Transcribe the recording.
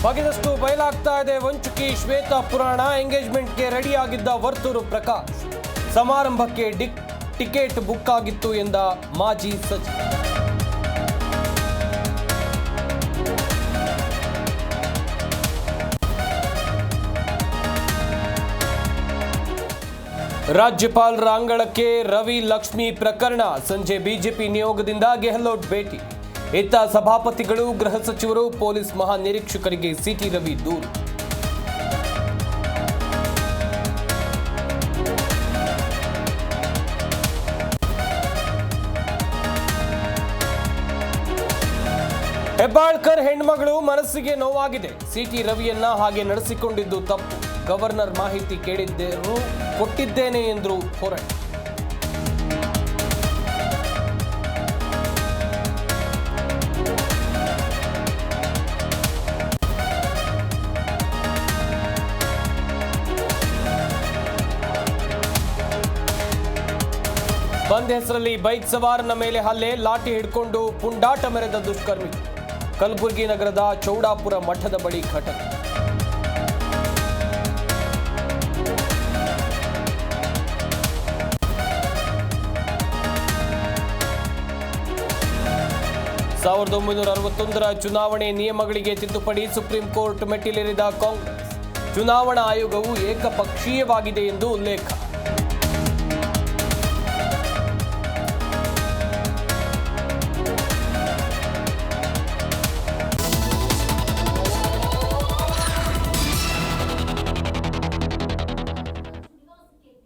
ಬಗೆದಷ್ಟು ಬಯಲಾಗ್ತಾ ಇದೆ ವಂಚಕಿ ಶ್ವೇತಾ ಪುರಾಣ. ಎಂಗೇಜ್ಮೆಂಟ್ಗೆ ರೆಡಿಯಾಗಿದ್ದ ವರ್ತೂರು ಪ್ರಕಾಶ್ ಸಮಾರಂಭಕ್ಕೆ ಟಿಕೆಟ್ ಬುಕ್ ಆಗಿತ್ತು ಎಂದ ಮಾಜಿ ಸಚಿವ. ರಾಜ್ಯಪಾಲರ ಅಂಗಳಕ್ಕೆ ರವಿ ಲಕ್ಷ್ಮಿ ಪ್ರಕರಣ. ಸಂಜೆ ಬಿಜೆಪಿ ನಿಯೋಗದಿಂದ ಗೆಹ್ಲೋಟ್ ಭೇಟಿ. ಇತ್ತ ಸಭಾಪತಿಗಳು, ಗೃಹ ಸಚಿವರು, ಪೊಲೀಸ್ ಮಹಾನಿರೀಕ್ಷಕರಿಗೆ ಸಿಟಿ ರವಿ ದೂರು. ಹೆಬ್ಬಾಳ್ಕರ್ ಹೆಣ್ಮಗಳು ಮನಸ್ಸಿಗೆ ನೋವಾಗಿದೆ. ಸಿಟಿ ರವಿಯನ್ನ ಹಾಗೆ ನಡೆಸಿಕೊಂಡಿದ್ದು ತಪ್ಪು. ಗವರ್ನರ್ ಮಾಹಿತಿ ಕೇಳಿದ್ದರೂ ಕೊಟ್ಟಿದ್ದೇನೆ ಎಂದರು ಹೊರಟ್. ಬಂದ್ ಹೆಸರಲ್ಲಿ ಬೈಕ್ ಸವಾರನ ಮೇಲೆ ಹಲ್ಲೆ, ಲಾಠಿ ಹಿಡ್ಕೊಂಡು ಪುಂಡಾಟ ಮೆರೆದ ದುಷ್ಕರ್ಮಿ. ಕಲಬುರಗಿ ನಗರದ ಚೌಡಾಪುರ ಮಠದ ಬಳಿ ಘಟನೆ. ಸಾವಿರದ 1961ರ ಚುನಾವಣೆ ನಿಯಮಗಳಿಗೆ ತಿದ್ದುಪಡಿ. ಸುಪ್ರೀಂ ಕೋರ್ಟ್ ಮೆಟ್ಟಿಲೇರಿದ ಕಾಂಗ್ರೆಸ್. ಚುನಾವಣಾ ಆಯೋಗವು ಏಕಪಕ್ಷೀಯವಾಗಿದೆ ಎಂದು ಉಲ್ಲೇಖ.